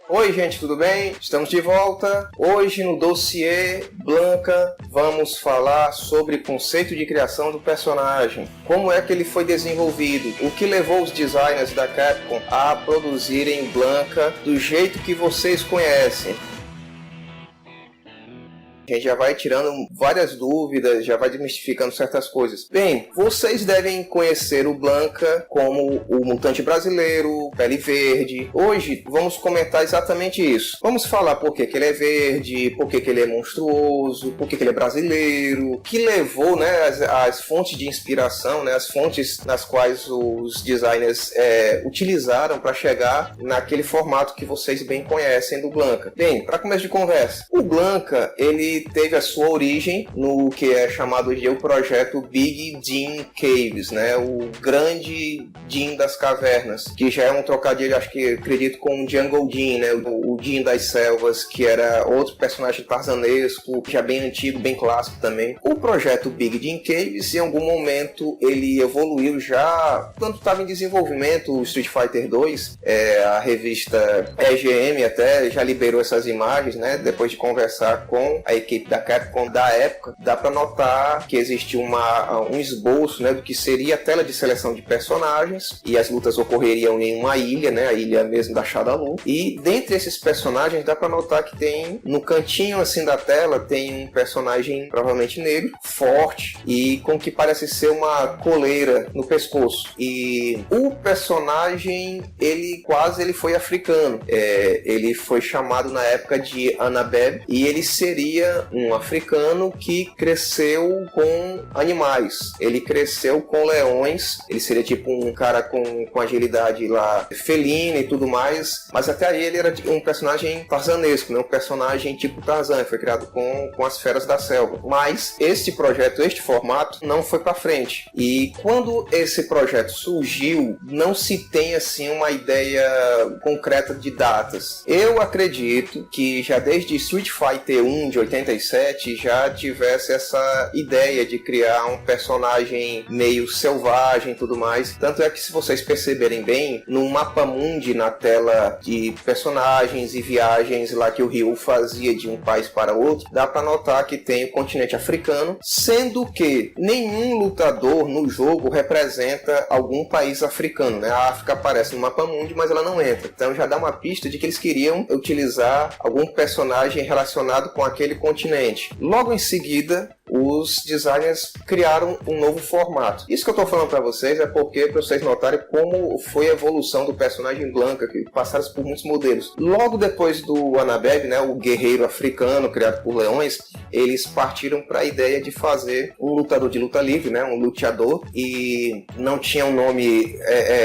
Oi gente, tudo bem? Estamos de volta. Hoje no dossiê Blanka vamos falar sobre o conceito de criação do personagem, como é que ele foi desenvolvido, o que levou os designers da Capcom a produzirem Blanka do jeito que vocês conhecem. A gente já vai tirando várias dúvidas, já vai desmistificando certas coisas. Bem, vocês devem conhecer o Blanka como o mutante brasileiro, pele verde. Hoje vamos comentar exatamente isso. Vamos falar por que ele é verde, por que ele é monstruoso, por que ele é brasileiro, o que levou, né, as fontes de inspiração, né, as fontes nas quais os designers utilizaram para chegar naquele formato que vocês bem conhecem do Blanka. Bem, para começo de conversa, o Blanka, ele teve a sua origem no que é chamado de o projeto Big Din Caves, né? O grande Din das cavernas, que já é um trocadilho, acho que acredito, com o Jungle Din, né? O Din das selvas, que era outro personagem tarzanesco, já bem antigo, bem clássico também. O projeto Big Din Caves, em algum momento, ele evoluiu já, quando estava em desenvolvimento o Street Fighter 2, a revista EGM até já liberou essas imagens, né? Depois de conversar com a equipe da Capcom da época, dá para notar que existe um esboço, né, do que seria a tela de seleção de personagens, e as lutas ocorreriam em uma ilha, né, a ilha mesmo da Shadaloo, e dentre esses personagens dá para notar que tem, no cantinho assim da tela, tem um personagem provavelmente negro, forte, e com que parece ser uma coleira no pescoço. E o personagem, ele foi africano, ele foi chamado na época de Anabeb, e ele seria um africano que cresceu com animais. Ele cresceu com leões. Ele seria tipo um cara com agilidade lá felina e tudo mais. Mas até aí ele era um personagem tarzanesco, né? Um personagem tipo Tarzan. Foi criado com as feras da selva. Mas este projeto, este formato, não foi para frente. E quando esse projeto surgiu, não se tem assim uma ideia concreta de datas. Eu acredito que já desde Street Fighter 1 de 87 já tivesse essa ideia de criar um personagem meio selvagem e tudo mais. Tanto é que, se vocês perceberem bem, no mapa mundi, na tela de personagens e viagens lá que o Ryu fazia de um país para outro, dá para notar que tem o continente africano, sendo que nenhum lutador no jogo representa algum país africano, né? A África aparece no mapa mundi, mas ela não entra. Então já dá uma pista de que eles queriam utilizar algum personagem relacionado com aquele continente. Logo em seguida, os designers criaram um novo formato. Isso que eu estou falando para vocês é porque, para vocês notarem como foi a evolução do personagem Blanka, que passaram por muitos modelos. Logo depois do Anabeb, né, o guerreiro africano criado por leões, eles partiram para a ideia de fazer um lutador de luta livre, né, um luteador, e não tinha um nome,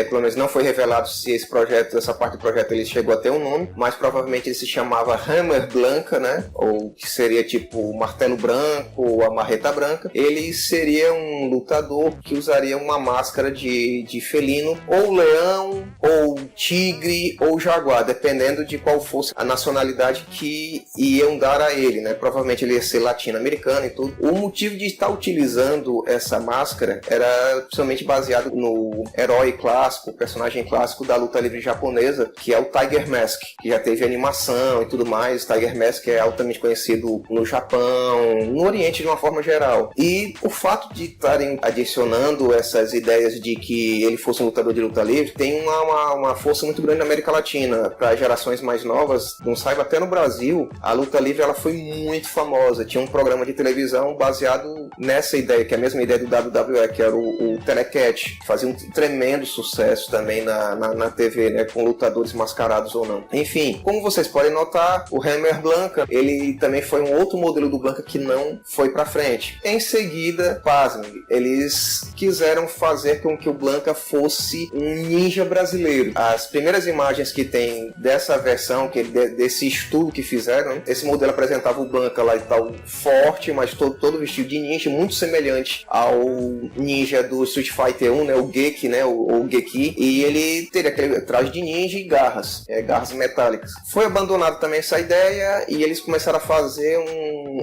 pelo menos não foi revelado se essa parte do projeto ele chegou a ter um nome, mas provavelmente ele se chamava Hammer Blanka, né, ou que seria tipo o martelo branco ou a marreta branca. Ele seria um lutador que usaria uma máscara de felino, ou leão, ou tigre, ou jaguar, dependendo de qual fosse a nacionalidade que iam dar a ele, né? Provavelmente ele ia ser latino-americano e tudo. O motivo de estar utilizando essa máscara era principalmente baseado no herói clássico, personagem clássico da luta livre japonesa, que é o Tiger Mask, que já teve animação e tudo mais. Tiger Mask é altamente conhecido no Japão, no Oriente de uma forma geral. E o fato de estarem adicionando essas ideias de que ele fosse um lutador de luta livre tem uma força muito grande na América Latina. Para gerações mais novas, não saiba, até no Brasil, a luta livre ela foi muito famosa. Tinha um programa de televisão baseado nessa ideia, que é a mesma ideia do WWE, que era o Telecat. Fazia um tremendo sucesso também na TV, né, com lutadores mascarados ou não. Enfim, como vocês podem notar, o Hammer Blanka, ele também foi um outro modelo do Blanka que não foi para frente. Em seguida, pasmem, eles quiseram fazer com que o Blanka fosse um ninja brasileiro. As primeiras imagens que tem dessa versão, desse estudo que fizeram, esse modelo apresentava o Blanka lá e tal, forte, mas todo vestido de ninja, muito semelhante ao ninja do Street Fighter 1, né, o Geki, né, o Geki, e ele teria aquele traje de ninja e garras metálicas. Foi abandonado também essa ideia e eles começaram a fazer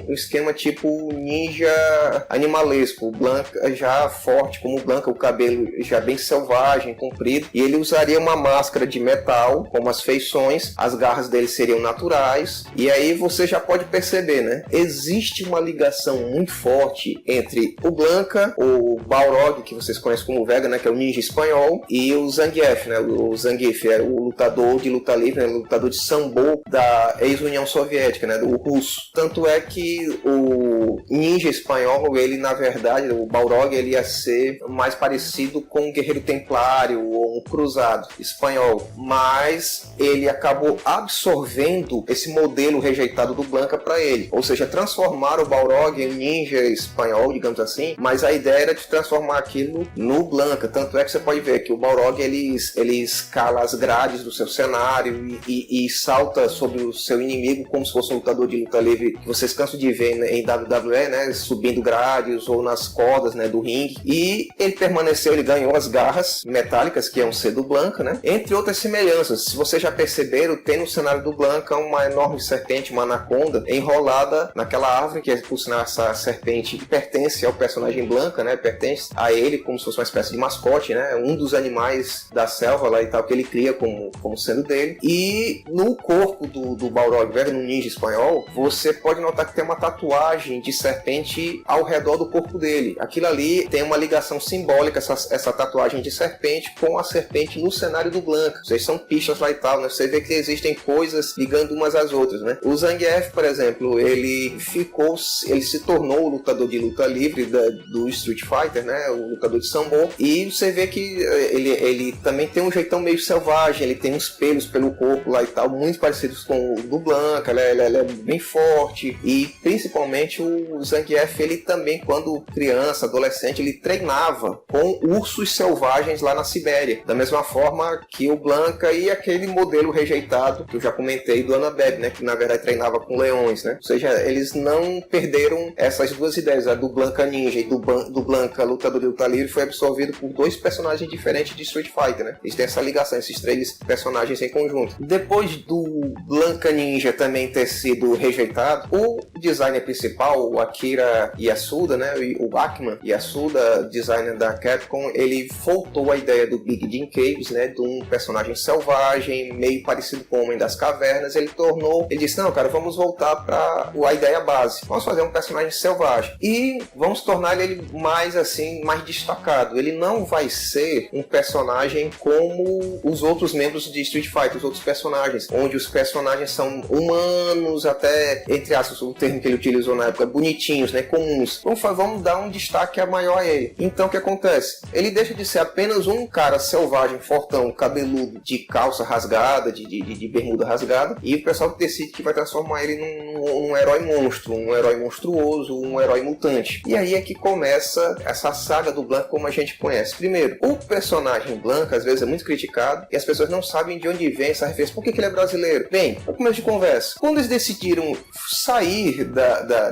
um esquema tipo ninja animalesco. O Blanca já forte como o Blanca, o cabelo já bem selvagem, comprido, e ele usaria uma máscara de metal, como as feições, as garras dele seriam naturais, e aí você já pode perceber, né? Existe uma ligação muito forte entre o Blanca, o Balrog, que vocês conhecem como Vega, né? Que é o ninja espanhol, e o Zangief, né? O Zangief é o lutador de luta livre, né? O lutador de sambo da ex-União Soviética, né? Do russo. Tanto é que o ninja espanhol, ele na verdade, o Balrog, ele ia ser mais parecido com um guerreiro templário ou um cruzado espanhol, mas ele acabou absorvendo esse modelo rejeitado do Blanca para ele, ou seja, transformar o Balrog em ninja espanhol, digamos assim, mas a ideia era de transformar aquilo no Blanca. Tanto é que você pode ver que o Balrog ele escala as grades do seu cenário e salta sobre o seu inimigo como se fosse um lutador de luta livre que vocês cansam de ver, né, em WWE, né, subindo grades ou nas cordas, né, do ringue. E ele permaneceu, ele ganhou as garras metálicas que iam ser do Blanca, né, entre outras semelhanças. Se vocês já perceberam, tem no cenário do Blanca uma enorme serpente, uma anaconda enrolada naquela árvore, que por sinal essa serpente pertence ao personagem Blanca, né, pertence a ele como se fosse uma espécie de mascote, né, um dos animais da selva lá e tal que ele cria como sendo dele. E no corpo do Balrog, no ninja espanhol, você pode notar que tem uma tatuagem de serpente ao redor do corpo dele. Aquilo ali tem uma ligação simbólica, essa tatuagem de serpente com a serpente no cenário do Blanca. Vocês são pistas lá e tal, né? Você vê que existem coisas ligando umas às outras, né? O Zangief, por exemplo, ele se tornou o lutador de luta livre do Street Fighter, né? O lutador de sambo. E você vê que ele também tem um jeitão meio selvagem, ele tem uns pelos pelo corpo lá e tal, muito parecidos com o do Blanca, ele é bem forte. E principalmente o Zangief, ele também, quando criança, adolescente, ele treinava com ursos selvagens lá na Sibéria, da mesma forma que o Blanca e aquele modelo rejeitado que eu já comentei do Anabeb, né, que na verdade treinava com leões, né? Ou seja, eles não perderam essas duas ideias, a do Blanca ninja e do Blanca lutador de luta livre, foi absorvido por dois personagens diferentes de Street Fighter, né? Eles têm essa ligação, esses três personagens em conjunto. Depois do Blanca ninja também ter sido rejeitado, o designer principal, o Akira Yasuda, né, o Bachmann Yasuda, designer da Capcom, ele voltou a ideia do Big Jim Caves, né, de um personagem selvagem, meio parecido com o Homem das Cavernas. Ele disse, não, cara, vamos voltar para a ideia base, vamos fazer um personagem selvagem e vamos tornar ele mais assim, mais destacado. Ele não vai ser um personagem como os outros membros de Street Fighter, os outros personagens, onde os personagens são humanos, até, entre aspas, o termo que ele utilizou na época, bonitinhos, né, comuns. Vamos dar um destaque maior a ele. Então o que acontece? Ele deixa de ser apenas um cara selvagem, fortão, cabeludo, de calça rasgada, de bermuda rasgada, e o pessoal decide que vai transformar ele num herói monstro, um herói monstruoso, um herói mutante. E aí é que começa essa saga do Blanca como a gente conhece. Primeiro, o personagem Blanca às vezes é muito criticado e as pessoas não sabem de onde vem essa referência. Por que ele é brasileiro? Bem, no começo de conversa, quando eles decidiram sair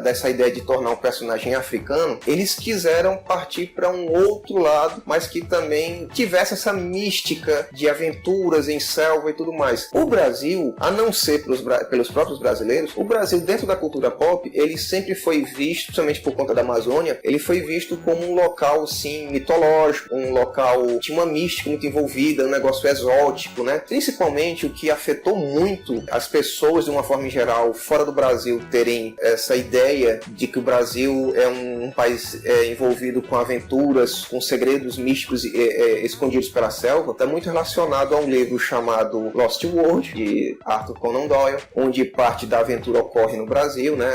dessa ideia de tornar um personagem africano, eles quiseram partir para um outro lado, mas que também tivesse essa mística de aventuras em selva e tudo mais. O Brasil, a não ser pelos próprios brasileiros, o Brasil dentro da cultura pop, ele sempre foi visto, principalmente por conta da Amazônia, ele foi visto como um local assim, mitológico, um local tinha uma mística muito envolvida, um negócio exótico, né? Principalmente o que afetou muito as pessoas de uma forma em geral fora do Brasil terem essa ideia de que o Brasil é um país envolvido com aventuras, com segredos místicos escondidos pela selva, está muito relacionado a um livro chamado Lost World, de Arthur Conan Doyle, onde parte da aventura ocorre no Brasil, né?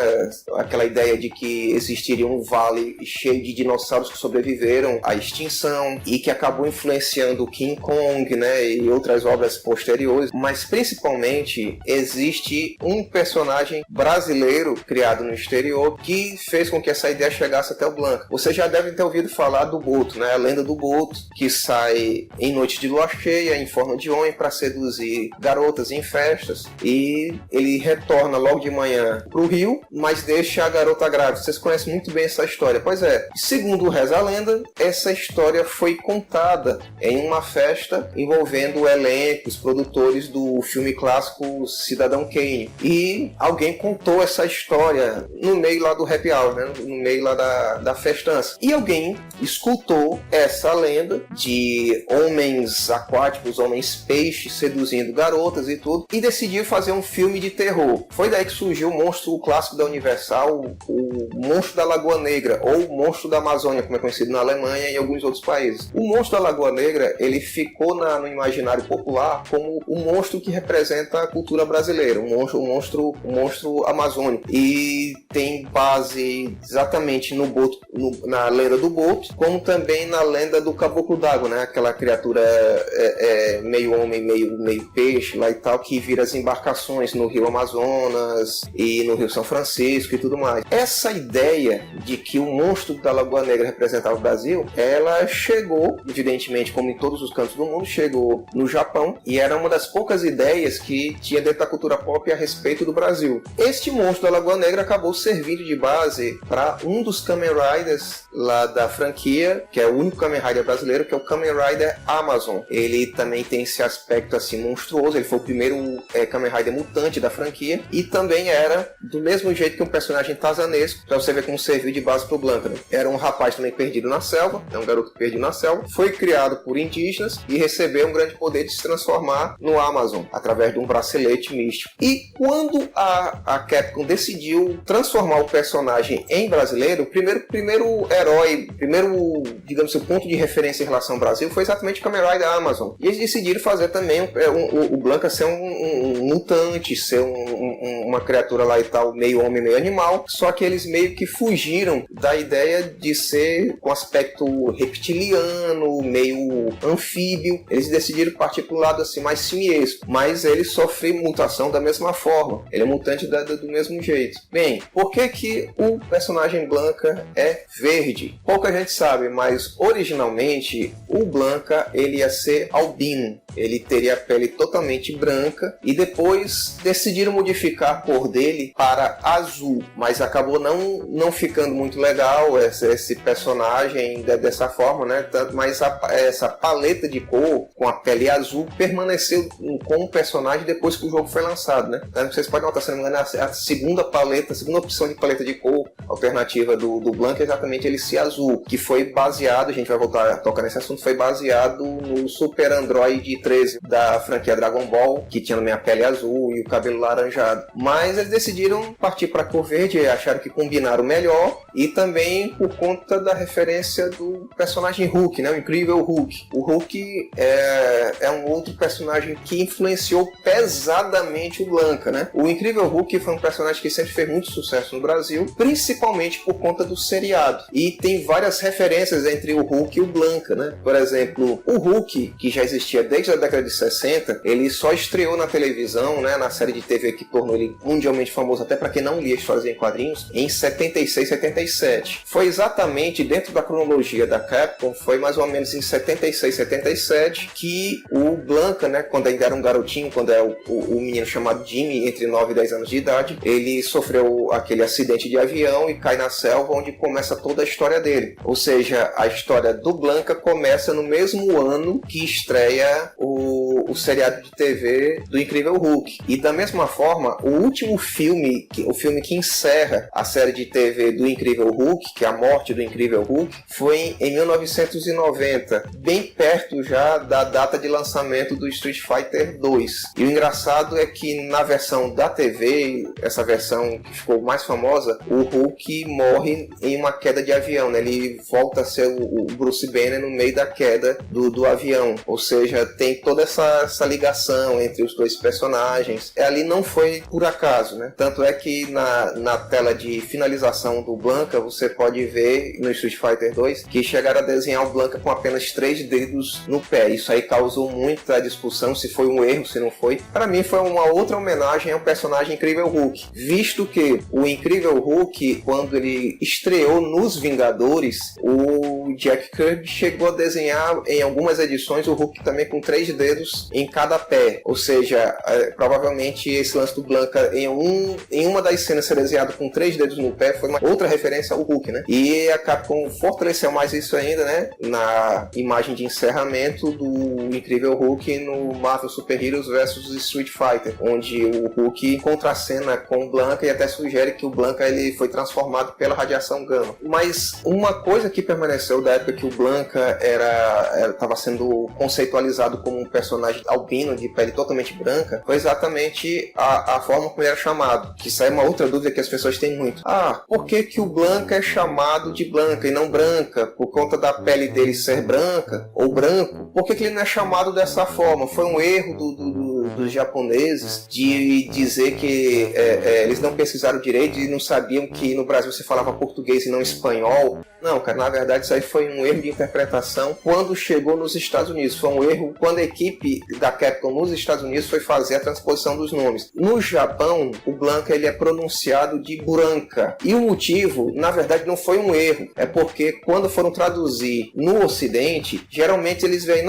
Aquela ideia de que existiria um vale cheio de dinossauros que sobreviveram à extinção e que acabou influenciando King Kong, né? E outras obras posteriores, mas principalmente existe um personagem brasileiro criado no exterior que fez com que essa ideia chegasse até o Blanca. Vocês já devem ter ouvido falar do Boto, né? A lenda do Boto, que sai em noite de lua cheia, em forma de homem, para seduzir garotas em festas, e ele retorna logo de manhã pro rio, mas deixa a garota grávida. Vocês conhecem muito bem essa história. Pois é, segundo reza a lenda, essa história foi contada em uma festa envolvendo o elenco, os produtores do filme clássico Cidadão Kane, e alguém contou essa história história no meio lá do happy hour, né? No meio lá da festança. E alguém escutou essa lenda de homens aquáticos, homens peixes seduzindo garotas e tudo, e decidiu fazer um filme de terror. Foi daí que surgiu o monstro clássico da Universal, o monstro da Lagoa Negra, ou o monstro da Amazônia, como é conhecido na Alemanha e em alguns outros países. O monstro da Lagoa Negra, ele ficou no imaginário popular como o monstro que representa a cultura brasileira, um monstro amazônico. E tem base exatamente na lenda do Boto, como também na lenda do Caboclo d'Água, né? Aquela criatura meio homem, meio peixe lá e tal, que vira as embarcações no Rio Amazonas e no Rio São Francisco e tudo mais. Essa ideia de que o monstro da Lagoa Negra representava o Brasil, ela chegou, evidentemente, como em todos os cantos do mundo, chegou no Japão, e era uma das poucas ideias que tinha dentro da cultura pop a respeito do Brasil. Este monstro da Lagoa Negra acabou servindo de base para um dos Kamen Riders lá da franquia, que é o único Kamen Rider brasileiro, que é o Kamen Rider Amazon. Ele também tem esse aspecto assim monstruoso, ele foi o primeiro Kamen Rider mutante da franquia, e também era do mesmo jeito que um personagem tazanesco, pra você ver como serviu de base pro Blanca, né? Era um rapaz também perdido na selva, um garoto perdido na selva, foi criado por indígenas e recebeu um grande poder de se transformar no Amazon, através de um bracelete místico. E quando a Capcom decidiu transformar o personagem em brasileiro, o primeiro herói, digamos, o ponto de referência em relação ao Brasil foi exatamente o Kamen Rider Amazon. E eles decidiram fazer também o Blanca ser um mutante, ser uma criatura lá e tal, meio homem, meio animal, só que eles meio que fugiram da ideia de ser com aspecto reptiliano, meio anfíbio. Eles decidiram partir para um lado assim mais simiesco, mas ele sofre mutação da mesma forma, ele é mutante do mesmo jeito. Bem, por que o personagem Blanca é verde? Pouca gente sabe, mas originalmente o Blanca ele ia ser albino, ele teria a pele totalmente branca, e depois decidiram modificar a cor dele para azul, mas acabou não ficando muito legal esse personagem dessa forma, né? Mas essa paleta de cor com a pele azul permaneceu com o personagem depois que o jogo foi lançado, né? Então, vocês podem notar, se não me engano, a segunda opção de paleta de cor alternativa do Blanca é exatamente ele ser azul, que foi baseado, a gente vai voltar a tocar nesse assunto, foi baseado no Super Android 13 da franquia Dragon Ball, que tinha também a pele azul e o cabelo laranjado. Mas eles decidiram partir para a cor verde, acharam que combinaram melhor, e também por conta da referência do personagem Hulk, né? O incrível Hulk. O Hulk é um outro personagem que influenciou pesadamente o Blanca, né? O incrível Hulk foi um personagem que sempre fez muito sucesso no Brasil, principalmente por conta do seriado. E tem várias referências entre o Hulk e o Blanca, né? Por exemplo, o Hulk, que já existia desde a década de 60, ele só estreou na televisão, né? Na série de TV que tornou ele mundialmente famoso, até para quem não lia histórias em quadrinhos, em 76, 77. Foi exatamente dentro da cronologia da Capcom, foi mais ou menos em 76, 77, que o Blanca, né, quando ainda era um garotinho, quando é o menino chamado Jimmy, entre 9 e 10 anos de idade, ele sofreu aquele acidente de avião e cai na selva, onde começa toda a história dele. Ou seja, a história do Blanca começa no mesmo ano que estreia o seriado de TV do Incrível Hulk. E da mesma forma, o último filme, o filme que encerra a série de TV do Incrível Hulk, que é a morte do Incrível Hulk, foi em 1990, bem perto já da data de lançamento do Street Fighter 2. E o engraçado é que na versão da TV, essa versão que ficou mais famosa, o Hulk morre em uma queda de avião, né? Ele volta a ser o Bruce Banner no meio da queda do avião. Ou seja, tem toda essa ligação entre os dois personagens. Ali não foi por acaso, né? Tanto é que na tela de finalização do Blanca, você pode ver no Street Fighter 2 que chegaram a desenhar o Blanca com apenas 3 dedos no pé. Isso aí causou muita discussão, se foi um erro, se não foi. Para mim foi uma outra homenagem ao personagem Incrível Hulk, visto que o Incrível Hulk, quando ele estreou nos Vingadores, o o Jack Kirby chegou a desenhar em algumas edições o Hulk também com 3 dedos em cada pé, ou seja, provavelmente esse lance do Blanca em uma das cenas ser desenhado com 3 dedos no pé foi uma outra referência ao Hulk, né? E a Capcom fortaleceu mais isso ainda, né? Na imagem de encerramento do Incrível Hulk no Marvel Super Heroes vs Street Fighter, onde o Hulk contracena com o Blanca e até sugere que o Blanca ele foi transformado pela radiação gama. Mas uma coisa que permaneceu da época que o Blanca estava sendo conceitualizado como um personagem albino de pele totalmente branca foi exatamente a forma como ele era chamado, que isso é uma outra dúvida que as pessoas têm muito. Por que o Blanca é chamado de Blanca e não Branca? Por conta da pele dele ser branca ou branco? Por que ele não é chamado dessa forma? Foi um erro dos japoneses de dizer que eles não pesquisaram direito e não sabiam que no Brasil se falava português e não espanhol. Não, cara, na verdade isso aí foi um erro de interpretação quando chegou nos Estados Unidos. Foi um erro quando a equipe da Capcom nos Estados Unidos foi fazer a transposição dos nomes. No Japão, o Blanca ele é pronunciado de Branca. E o motivo, na verdade, não foi um erro. É porque quando foram traduzir no Ocidente, geralmente eles veem,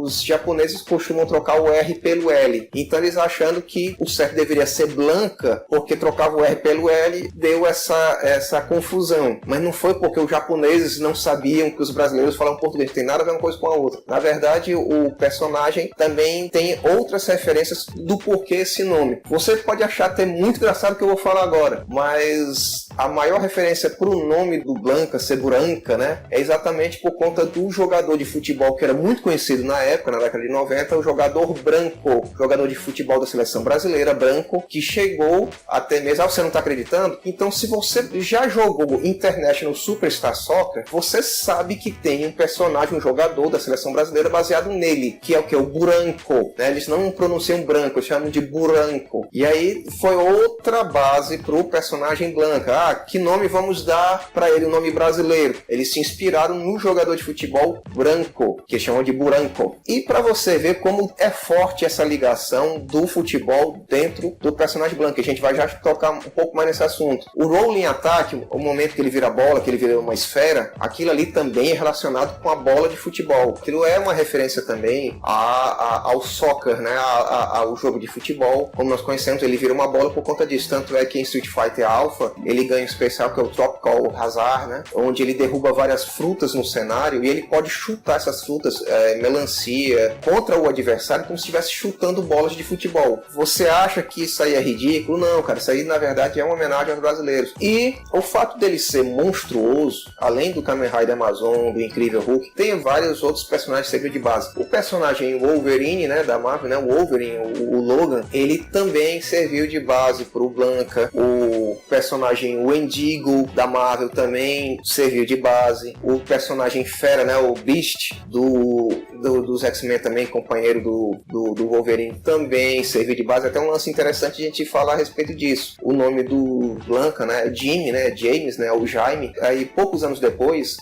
os japoneses costumam trocar o R pelo L. Então eles achando que o certo deveria ser Blanca, porque trocava o R pelo L, deu essa confusão. Mas não foi porque os japoneses não sabiam que os brasileiros falam português. Não tem nada a ver uma coisa com a outra. Na verdade, o personagem também tem outras referências do porquê esse nome. Você pode achar até muito engraçado o que eu vou falar agora, mas a maior referência para o nome do Blanca ser Branca, né, é exatamente por conta do jogador de futebol que era muito conhecido na época, na década de 90, o jogador Branco, jogador de futebol da seleção brasileira, Branco, que chegou até mesmo... você não está acreditando? Então, se você já jogou International Superstar Soccer, você sabe que tem um personagem, um jogador da seleção brasileira baseado nele, que é o que? O Branco, né? Eles não pronunciam branco, eles chamam de Branco. E aí foi outra base para o personagem Blanca. Que nome vamos dar para ele, o nome brasileiro? Eles se inspiraram no jogador de futebol Branco, que eles chamam de Branco. E para você ver como é forte essa ligação do futebol dentro do personagem Blanca, a gente vai já tocar um pouco mais nesse assunto. O Rolling Attack, o momento que ele vira bola, que ele vira uma esfera, aquilo ali também é relacionado com a bola de futebol. Aquilo é uma referência também ao soccer, né? Ao jogo de futebol. Como nós conhecemos, ele vira uma bola por conta disso. Tanto é que em Street Fighter Alpha, ele ganha um especial que é o Tropical Hazard, né? Onde ele derruba várias frutas no cenário e ele pode chutar essas frutas, melancia, contra o adversário como se estivesse chutando bolas de futebol. Você acha que isso aí é ridículo? Não, cara. Isso aí, na verdade, é uma homenagem aos brasileiros. E o fato dele ser monstruoso, além do Kamen Rider Amazon, do Incrível Hulk, tem vários outros personagens que serviram de base. O personagem Wolverine, né, da Marvel, né, o Wolverine, o Logan, ele também serviu de base pro Blanca. O personagem Wendigo, da Marvel, também serviu de base. O personagem Fera, né, o Beast, dos X-Men também, companheiro do Wolverine, também serviu de base. Até um lance interessante a gente falar a respeito disso. O nome do Blanca, né, James, né, o Jaime. Aí, poucos anos depois,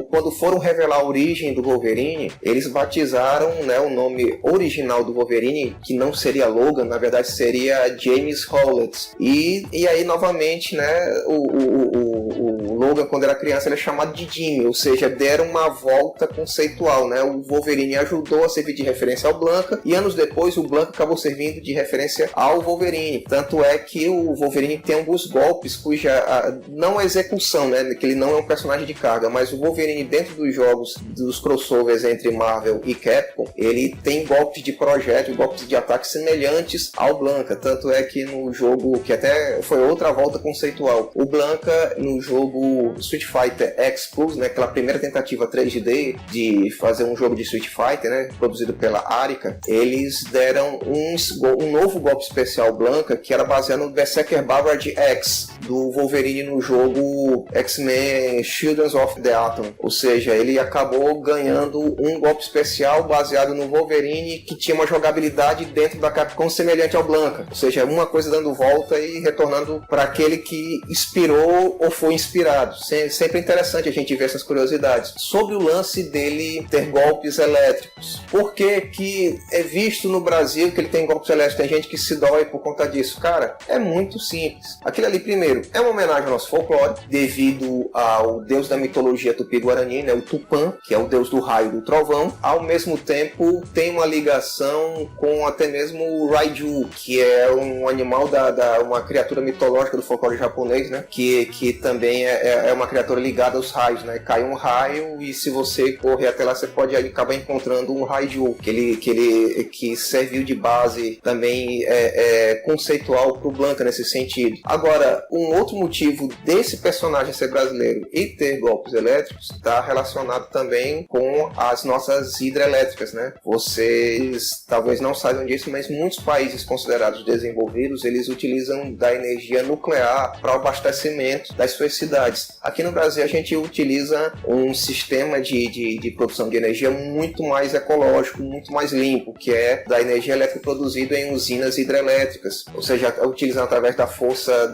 quando foram revelar a origem do Wolverine, eles batizaram, né, o nome original do Wolverine, que não seria Logan, na verdade seria James Howlett. E aí, novamente, né, o Logan, quando era criança, ele é chamado de Jimmy, ou seja, deram uma volta conceitual, né? O Wolverine ajudou a servir de referência ao Blanca, e anos depois o Blanca acabou servindo de referência ao Wolverine. Tanto é que o Wolverine tem alguns golpes cuja não a execução, né? Que ele não é um personagem de carga, mas o Wolverine dentro dos jogos, dos crossovers entre Marvel e Capcom, ele tem golpes de projétil, golpes de ataque semelhantes ao Blanca. Tanto é que no jogo, que até foi outra volta conceitual, o Blanca no jogo Street Fighter X Plus, né, aquela primeira tentativa 3D de fazer um jogo de Street Fighter, né, produzido pela Arica, eles deram um novo golpe especial Blanca, que era baseado no Berserker Ballad X do Wolverine no jogo X-Men Children of the Atom. Ou seja, ele acabou ganhando um golpe especial baseado no Wolverine que tinha uma jogabilidade dentro da Capcom semelhante ao Blanca. Ou seja, uma coisa dando volta e retornando para aquele que inspirou ou foi inspirado. Sempre é interessante a gente ver essas curiosidades. Sobre o lance dele ter golpes elétricos, Por que é visto no Brasil que ele tem golpes elétricos? Tem gente que se dói por conta disso. Cara, é muito simples. Aquilo ali, primeiro, é uma homenagem ao nosso folclore, devido ao deus da mitologia tupi-guarani, né, o Tupã, que é o deus do raio e do trovão. Ao mesmo tempo, tem uma ligação com até mesmo o Raiju, que é um animal uma criatura mitológica do folclore japonês, né, que também é uma criatura ligada aos raios, né. Cai um raio e se você correr até lá, você pode acabar encontrando um Raiju, que serviu de base também conceitual para o Blanka nesse sentido. Agora, um outro motivo desse personagem ser brasileiro e ter golpes elétricos está relacionado também com as nossas hidrelétricas, né? Vocês talvez não saibam disso, mas muitos países considerados desenvolvidos, eles utilizam da energia nuclear para o abastecimento das suas cidades. Aqui no Brasil a gente utiliza um sistema de produção de energia muito mais ecológico, muito mais limpo, que é da energia elétrica produzida em usinas hidrelétricas, ou seja, utilizando através da força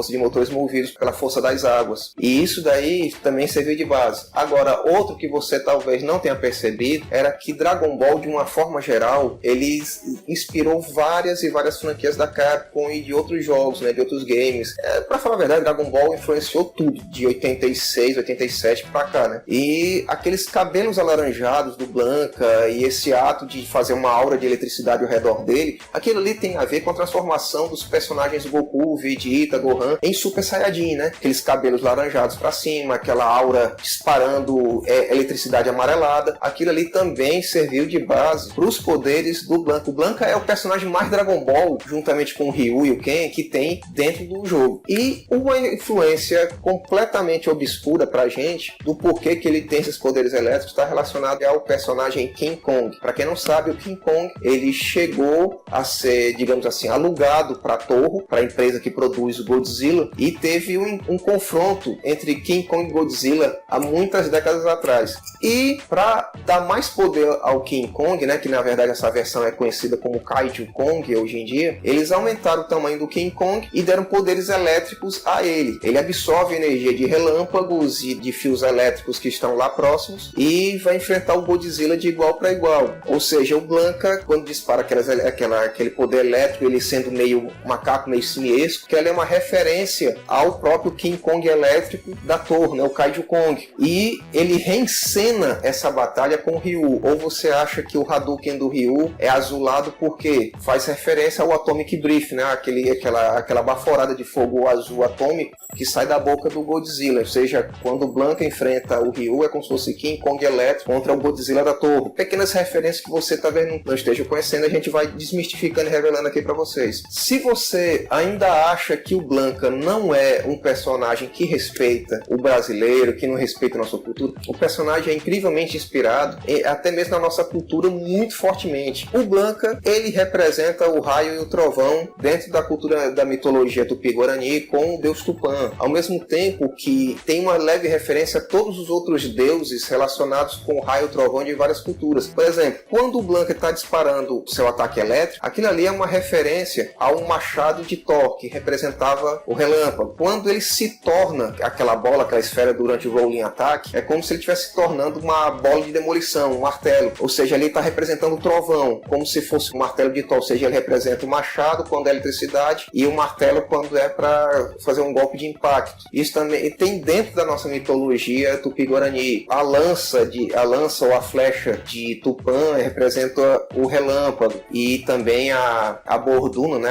de motores movidos pela força das águas. E isso daí também serviu de base. Agora, outro que você talvez não tenha percebido era que Dragon Ball, de uma forma geral, ele inspirou várias e várias franquias da Capcom e de outros jogos, né, de outros games. Pra falar a verdade, Dragon Ball influenciou tudo, de 86, 87 pra cá, né? E aqueles cabelos alaranjados do Blanka e esse ato de fazer uma aura de eletricidade ao redor dele, aquilo ali tem a ver com a transformação dos personagens Goku, Vegeta, Gohan em Super Saiyajin, né? Aqueles cabelos laranjados pra cima, aquela aura disparando eletricidade amarelada. Aquilo ali também serviu de base para os poderes do Blanka. O Blanka é o personagem mais Dragon Ball, juntamente com o Ryu e o Ken, que tem dentro do jogo. E uma influência completamente obscura pra gente do porquê que ele tem esses poderes elétricos está relacionado ao personagem King Kong. Para quem não sabe, o King Kong, ele chegou a ser, digamos assim, alugado para a Toho, para a empresa que produz o Godzilla, e teve um confronto entre King Kong e Godzilla há muitas décadas atrás. E para dar mais poder ao King Kong, né, que na verdade essa versão é conhecida como Kaiju Kong hoje em dia, eles aumentaram o tamanho do King Kong e deram poderes elétricos a ele. Ele absorve energia de relâmpagos e de fios elétricos que estão lá próximos e vai enfrentar o Godzilla de igual para igual. Ou seja, o Blanka, quando dispara aquele poder elétrico, ele sendo meio macaco, meio simiesco, que ela é uma referência ao próprio King Kong elétrico da torre, né, o Kaiju Kong. E ele reencena essa batalha com o Ryu. Ou você acha que o Hadouken do Ryu é azulado porque faz referência ao Atomic Breath, né, aquela baforada de fogo azul atômico que sai da boca do Godzilla. Ou seja, quando o Blanka enfrenta o Ryu, é como se fosse King Kong elétrico contra o Godzilla da torre. Pequenas referências que você talvez não esteja conhecendo, a gente vai desmistificando e revelando aqui para vocês. Se você ainda acha que o Blanka não é um personagem que respeita o brasileiro, que não respeita a nossa cultura, o personagem é incrivelmente inspirado, até mesmo na nossa cultura, muito fortemente. O Blanka, ele representa o raio e o trovão dentro da cultura da mitologia tupi-guarani com o deus Tupã, ao mesmo tempo que tem uma leve referência a todos os outros deuses relacionados com o raio e o trovão de várias culturas. Por exemplo, quando o Blanka está disparando seu ataque elétrico, aquilo ali é uma referência a um machado de Thor, que representava o relâmpago. Quando ele se torna aquela bola, aquela esfera durante o rolling attack, é como se ele estivesse se tornando uma bola de demolição, um martelo. Ou seja, ele está representando o trovão, como se fosse um martelo de Thor. Ou seja, ele representa o machado quando é eletricidade e o martelo quando é para fazer um golpe de impacto. Isso também tem dentro da nossa mitologia tupi-guarani. A lança ou a flecha de Tupã representa o relâmpago, e também a borduna, né,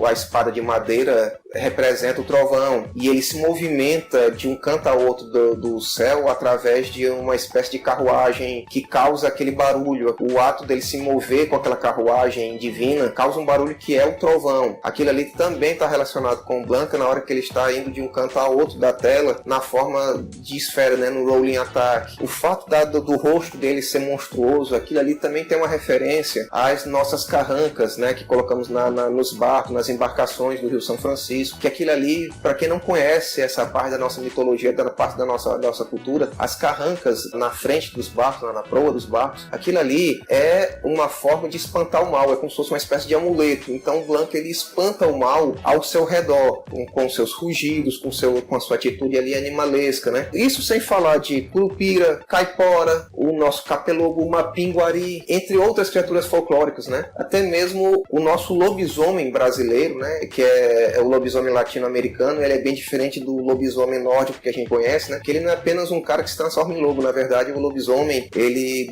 a espada de madeira, representa o trovão, e ele se movimenta de um canto a outro do céu através de uma espécie de carruagem que causa aquele barulho. O ato dele se mover com aquela carruagem divina causa um barulho que é o trovão. Aquilo ali também está relacionado com o Blanka na hora que ele está indo de um canto a outro da tela na forma de esfera, né, no rolling attack. O fato do rosto dele ser monstruoso, aquilo ali também tem uma referência às nossas carrancas, né, que colocamos nos barcos, nas embarcações do Rio São Francisco, isso, que aquilo ali, para quem não conhece essa parte da nossa mitologia, da parte da nossa cultura, as carrancas na frente dos barcos, na proa dos barcos, aquilo ali é uma forma de espantar o mal, é como se fosse uma espécie de amuleto. Então o Blanca, ele espanta o mal ao seu redor, com seus rugidos, com a sua atitude ali animalesca, né? Isso sem falar de Curupira, Caipora, o nosso Capelogo, o Mapinguari, entre outras criaturas folclóricas, né? Até mesmo o nosso lobisomem brasileiro, né? Que é o lobisomem latino-americano, ele é bem diferente do lobisomem nórdico que a gente conhece, né? Que ele não é apenas um cara que se transforma em lobo, na verdade o lobisomem, ele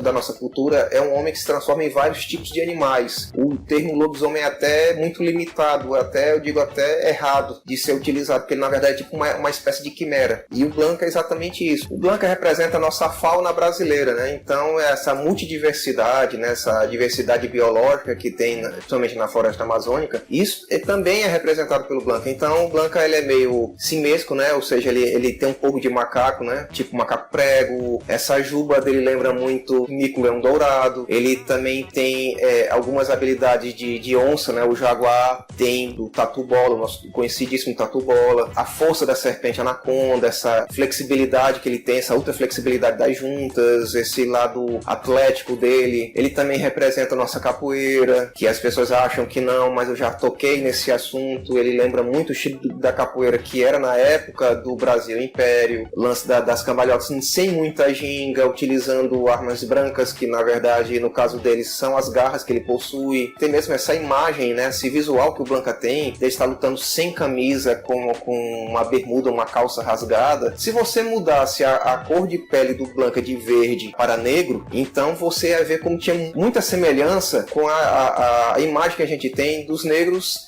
da nossa cultura, é um homem que se transforma em vários tipos de animais. O termo lobisomem é até muito limitado, eu digo até errado de ser utilizado, porque ele na verdade é tipo uma espécie de quimera. E o Blanca é exatamente isso. O Blanca representa a nossa fauna brasileira, né? Então essa multidiversidade, né? Essa diversidade biológica que tem, principalmente na floresta amazônica, isso também é representado pelo Blanca. Então o Blanca, ele é meio simesco, né? Ou seja, ele tem um pouco de macaco, né? Tipo macaco prego. Essa juba dele lembra muito mico-leão dourado. Ele também tem algumas habilidades de onça, né? O jaguar tem do tatu-bola, o nosso conhecidíssimo tatu-bola. A força da serpente anaconda, essa flexibilidade que ele tem, essa ultra flexibilidade das juntas, esse lado atlético dele. Ele também representa a nossa capoeira, que as pessoas acham que não, mas eu já toquei nesse assunto. Ele lembra muito o estilo da capoeira que era na época do Brasil Império, lance das cambalhotas sem muita ginga, utilizando armas brancas, que na verdade no caso deles são as garras que ele possui. Tem mesmo essa imagem, né, esse visual que o Blanca tem, de estar lutando sem camisa, com uma bermuda, uma calça rasgada. Se você mudasse a cor de pele do Blanca de verde para negro, então você ia ver como tinha muita semelhança com a imagem que a gente tem dos negros,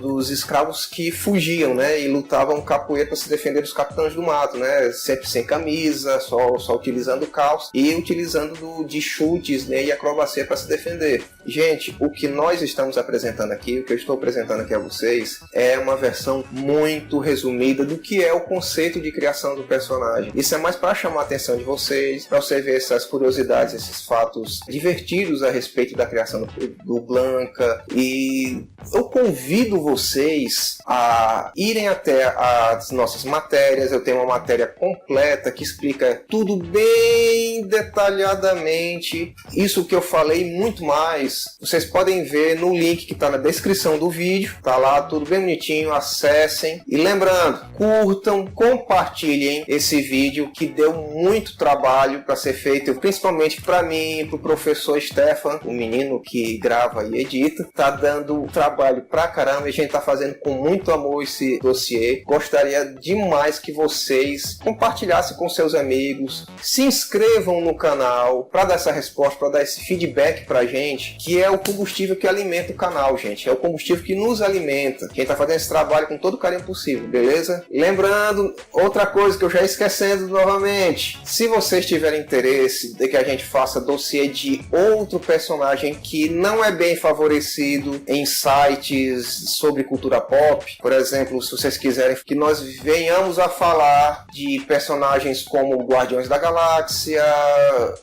dos escravos que fugiam, né, e lutavam capoeira para se defender dos capitães do mato, né, sempre sem camisa, só utilizando calça e utilizando de chutes, né, e acrobacia para se defender. Gente, o que nós estamos apresentando aqui, o que eu estou apresentando aqui a vocês, é uma versão muito resumida do que é o conceito de criação do personagem. Isso é mais para chamar a atenção de vocês, para você ver essas curiosidades, esses fatos divertidos a respeito da criação do Blanca. E eu convido vocês a irem até as nossas matérias. Eu tenho uma matéria completa que explica tudo bem detalhadamente. Isso que eu falei muito mais, vocês podem ver no link que está na descrição do vídeo. Tá lá tudo bem bonitinho, acessem. E lembrando, curtam, compartilhem esse vídeo que deu muito trabalho para ser feito, principalmente para mim, para o professor Stefan, o menino que grava e edita. Tá dando trabalho pra caramba e a gente tá fazendo com muito amor esse dossiê. Gostaria demais que vocês compartilhassem com seus amigos, se inscrevam no canal para dar essa resposta, para dar esse feedback pra gente, que é o combustível que alimenta o canal, gente. É o combustível que nos alimenta. A gente tá fazendo esse trabalho com todo o carinho possível, beleza? Lembrando, outra coisa que eu já esquecendo novamente, se vocês tiverem interesse de que a gente faça dossiê de outro personagem que não é bem favorecido em sites sobre cultura pop, por exemplo, se vocês quiserem que nós venhamos a falar de personagens como Guardiões da Galáxia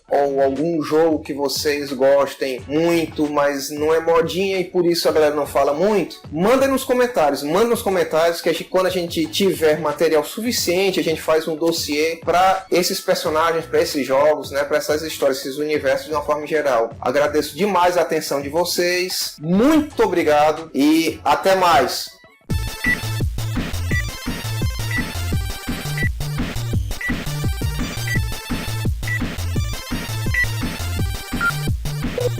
ou algum jogo que vocês gostem muito, mas não é modinha e por isso a galera não fala muito, manda nos comentários que quando a gente tiver material suficiente, a gente faz um dossiê para esses personagens, para esses jogos, né, para essas histórias, esses universos de uma forma geral. Agradeço demais a atenção de vocês, muito obrigado e até mais!